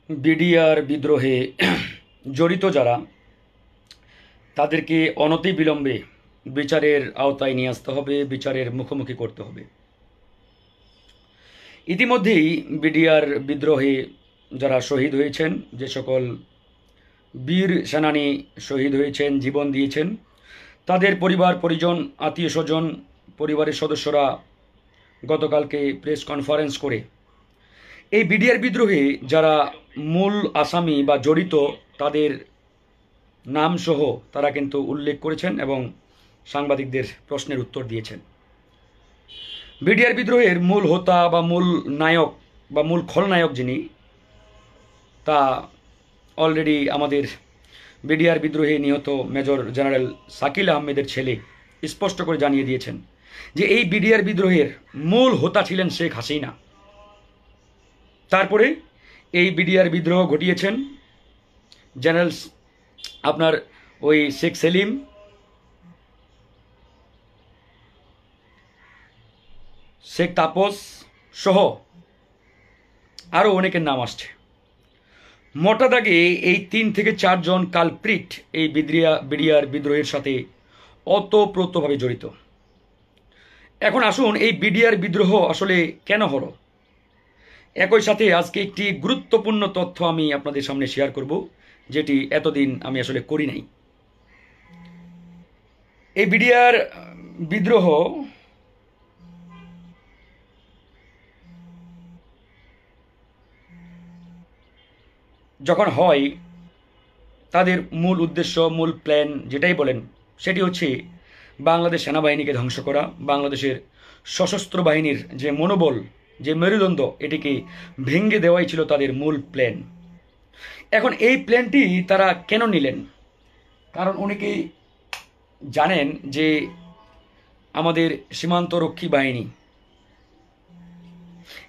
BDR বিদ্রোহে জড়িত যারা তাদেরকে অনতিবিলম্বে বিচারের আওতায় নিয়ে আসতে হবে, বিচারের মুখোমুখি করতে হবে। ইতিমধ্যেই বিডিআর বিদ্রোহে যারা শহীদ হয়েছেন, যে সকল বীর সেনানী শহীদ হয়েছেন, জীবন দিয়েছেন, তাদের পরিবার পরিজন, আত্মীয় স্বজন, পরিবারের সদস্যরা গতকালকে প্রেস কনফারেন্স করে এই বিডিআর বিদ্রোহে যারা মূল আসামি বা জড়িত তাদের নামসহ তারা কিন্তু উল্লেখ করেছেন এবং সাংবাদিকদের প্রশ্নের উত্তর দিয়েছেন। বিডিআর বিদ্রোহের মূল হোতা বা মূল নায়ক বা মূল খলনায়ক যিনি, তা অলরেডি আমাদের বিডিআর বিদ্রোহে নিহত মেজর জেনারেল শাকিল আহমেদের ছেলে স্পষ্ট করে জানিয়ে দিয়েছেন যে এই বিডিআর বিদ্রোহের মূল হোতা ছিলেন শেখ হাসিনা। তারপরে এই বিডিআর বিদ্রোহ ঘটিয়েছেন জেনারেল আপনার ওই শেখ সেলিম, শেখ তাপস সহ আরও অনেকের নাম আসছে। মোটা দাগে এই 3 থেকে 4 জন কালপ্রিট এই বিডিআর বিদ্রোহের সাথে ওতপ্রোতভাবে জড়িত। এখন আসুন এই বিডিআর বিদ্রোহ আসলে কেন হলো, একই সাথে আজকে একটি গুরুত্বপূর্ণ তথ্য আমি আপনাদের সামনে শেয়ার করব, যেটি এতদিন আমি আসলে করি নাই। এই বিডিআর বিদ্রোহ যখন হয়, তাদের মূল উদ্দেশ্য, মূল প্ল্যান যেটাই বলেন, সেটি হচ্ছে বাংলাদেশ সেনাবাহিনীকে ধ্বংস করা, বাংলাদেশের সশস্ত্র বাহিনীর যে মনোবল, যে মেরুদণ্ড, এটিকে ভেঙে দেওয়াই ছিল তাদের মূল প্ল্যান। এখন এই প্ল্যানটি তারা কেন নিলেন? কারণ অনেকেই জানেন যে আমাদের সীমান্তরক্ষী বাহিনী,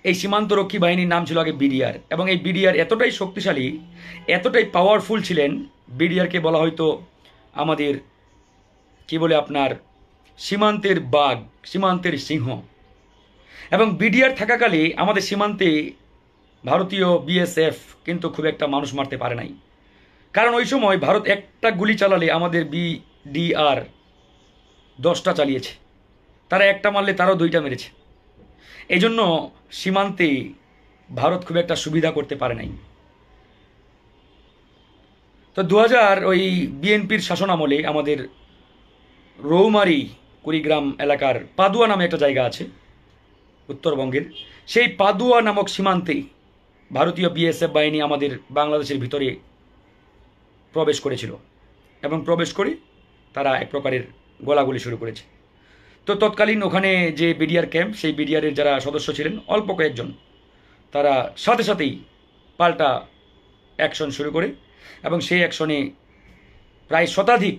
এই সীমান্তরক্ষী বাহিনীর নাম ছিল আগে বিডিআর, এবং এই বিডিআর এতটাই শক্তিশালী, এতটাই পাওয়ারফুল ছিলেন, বিডিআরকে বলা হয়তো আমাদের কি বলে আপনার সীমান্তের বাঘ, সীমান্তের সিংহ। এবং বিডিআর থাকাকালে আমাদের সীমান্তে ভারতীয় বিএসএফ কিন্তু খুব একটা মানুষ মারতে পারে নাই, কারণ ওই সময় ভারত একটা গুলি চালালে আমাদের বিডিআর 10টা চালিয়েছে, তারা একটা মারলে তারাও 2টা মেরেছে। এই জন্য সীমান্তে ভারত খুব একটা সুবিধা করতে পারে নাই। তো 2000 ওই বিএনপির শাসন আমলে আমাদের রৌমারী কুড়িগ্রাম এলাকার পাদুয়া নামে একটা জায়গা আছে উত্তরবঙ্গের, সেই পাদুয়া নামক সীমান্তে ভারতীয় বিএসএফ বাহিনী আমাদের বাংলাদেশের ভিতরে প্রবেশ করেছিল, এবং প্রবেশ করে তারা এক প্রকারের গোলাগুলি শুরু করেছে। তো তৎকালীন ওখানে যে বিডিআর ক্যাম্প, সেই বিডিআরের যারা সদস্য ছিলেন অল্প কয়েকজন, তারা সাথে সাথেই পাল্টা অ্যাকশন শুরু করে, এবং সেই অ্যাকশনে প্রায় শতাধিক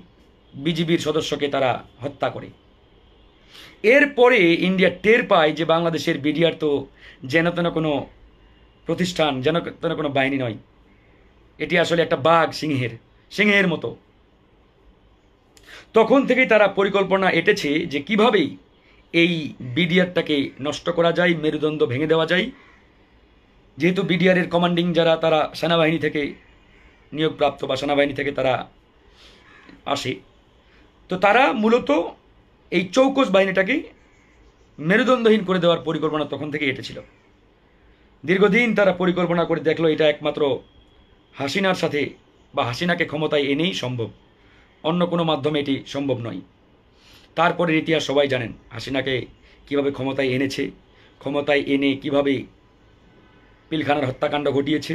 বিজিবির সদস্যকে তারা হত্যা করে। এরপরে ইন্ডিয়া টের পায় যে বাংলাদেশের বিডিআর তো যেন তেন কোনো প্রতিষ্ঠান, যেন তেন কোনো বাহিনী নয়, এটি আসলে একটা বাঘ সিংহের মতো। তখন থেকেই তারা পরিকল্পনা এঁটেছে যে কিভাবেই এই বিডিআরটাকে নষ্ট করা যায়, মেরুদণ্ড ভেঙে দেওয়া যায়। যেহেতু বিডিআরের কমান্ডিং যারা, তারা সেনাবাহিনী থেকে নিয়োগপ্রাপ্ত বা সেনাবাহিনী থেকে তারা আসে, তো তারা মূলত এই চৌকস বাহিনীটাকে মেরুদণ্ডহীন করে দেওয়ার পরিকল্পনা তখন থেকে এঁটেছিল। দীর্ঘদিন তারা পরিকল্পনা করে দেখলো এটা একমাত্র হাসিনার সাথে বা হাসিনাকে ক্ষমতায় এনেই সম্ভব, অন্য কোনো মাধ্যমে এটি সম্ভব নয়। তারপরের ইতিহাস সবাই জানেন, হাসিনাকে কিভাবে ক্ষমতায় এনেছে, ক্ষমতায় এনে কিভাবে পিলখানার হত্যাকাণ্ড ঘটিয়েছে।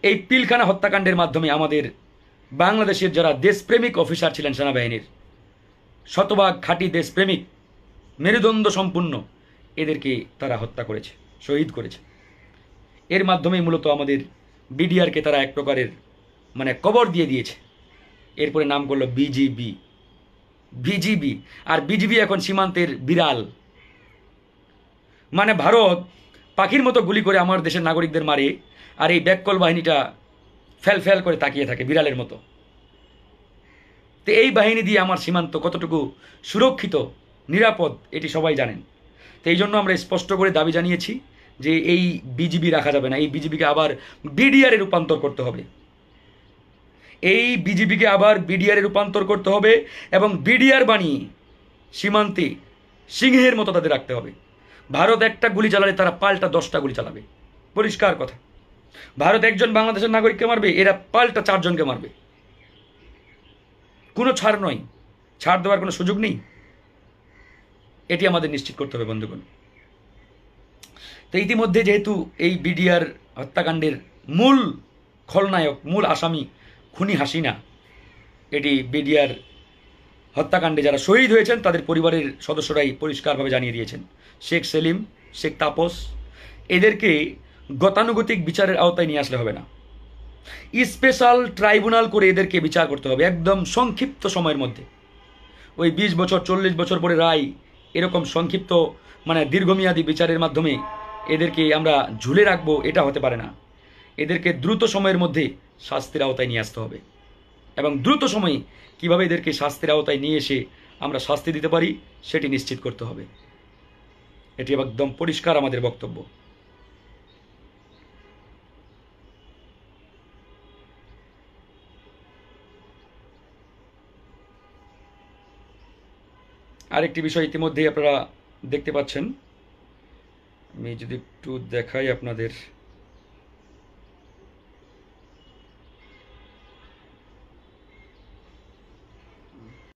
এই পিলখানা হত্যাকাণ্ডের মাধ্যমে আমাদের বাংলাদেশের যারা দেশপ্রেমিক অফিসার ছিলেন সেনাবাহিনীর, শতভাগ খাঁটি দেশপ্রেমিক, মেরুদণ্ড সম্পূর্ণ, এদেরকে তারা হত্যা করেছে, শহীদ করেছে। এর মাধ্যমেই মূলত আমাদের বিডিআরকে তারা এক প্রকারের কবর দিয়ে দিয়েছে। এরপরে নাম করলো বিজিবি। আর বিজিবি এখন সীমান্তের বিড়াল। ভারত পাখির মতো গুলি করে আমার দেশের নাগরিকদের মারে, আর এই ব্যাককল বাহিনীটা ফ্যাল করে তাকিয়ে থাকে বিড়ালের মতো। তো এই বাহিনী দিয়ে আমার সীমান্ত কতটুকু সুরক্ষিত, নিরাপদ, এটি সবাই জানেন। তো এই জন্য আমরা স্পষ্ট করে দাবি জানিয়েছি যে এই বিজিবি রাখা যাবে না, এই বিজিবিকে আবার বিডিআরে রূপান্তর করতে হবে, এই বিজিবিকে আবার বিডিআরে রূপান্তর করতে হবে এবং বিডিআর বানিয়ে সীমান্তে সিংহের মতো তাদের রাখতে হবে। ভারত একটা গুলি চালালে তারা পাল্টা 10টা গুলি চালাবে, পরিষ্কার কথা। ভারত একজন বাংলাদেশের নাগরিককে মারবে, এরা পাল্টা 4 জনকে মারবে, কোনো ছাড় নয়, ছাড় দেওয়ার কোনো সুযোগ নেই। এটি আমাদের নিশ্চিত করতে হবে বন্ধুগণ। তো ইতিমধ্যে যেহেতু এই বিডিআর হত্যাকাণ্ডের মূল খলনায়ক, মূল আসামি খুনি হাসিনা, এটি বিডিআর হত্যাকাণ্ডে যারা শহীদ হয়েছেন তাদের পরিবারের সদস্যরাই পরিষ্কারভাবে জানিয়ে দিয়েছেন। শেখ সেলিম, শেখ তাপস, এদেরকে গতানুগতিক বিচারের আওতায় নিয়ে আসলে হবে না, স্পেশাল ট্রাইব্যুনাল করে এদেরকে বিচার করতে হবে একদম সংক্ষিপ্ত সময়ের মধ্যে। ওই 20 বছর 40 বছর পরে রায়, এরকম সংক্ষিপ্ত মানে দীর্ঘমেয়াদী বিচারের মাধ্যমে এদেরকে আমরা ঝুলে রাখবো, এটা হতে পারে না। এদেরকে দ্রুত সময়ের মধ্যে শাস্তির আওতায় নিয়ে আসতে হবে এবং দ্রুত সময়ে কিভাবে এদেরকে শাস্তির আওতায় নিয়ে এসে আমরা শাস্তি দিতে পারি সেটি নিশ্চিত করতে হবে। এটি একদম পরিষ্কার আমাদের বক্তব্য। আরেকটি বিষয় ইতিমধ্যেই আপনারা দেখতে পাচ্ছেন, আমি যদি একটু দেখাই আপনাদের।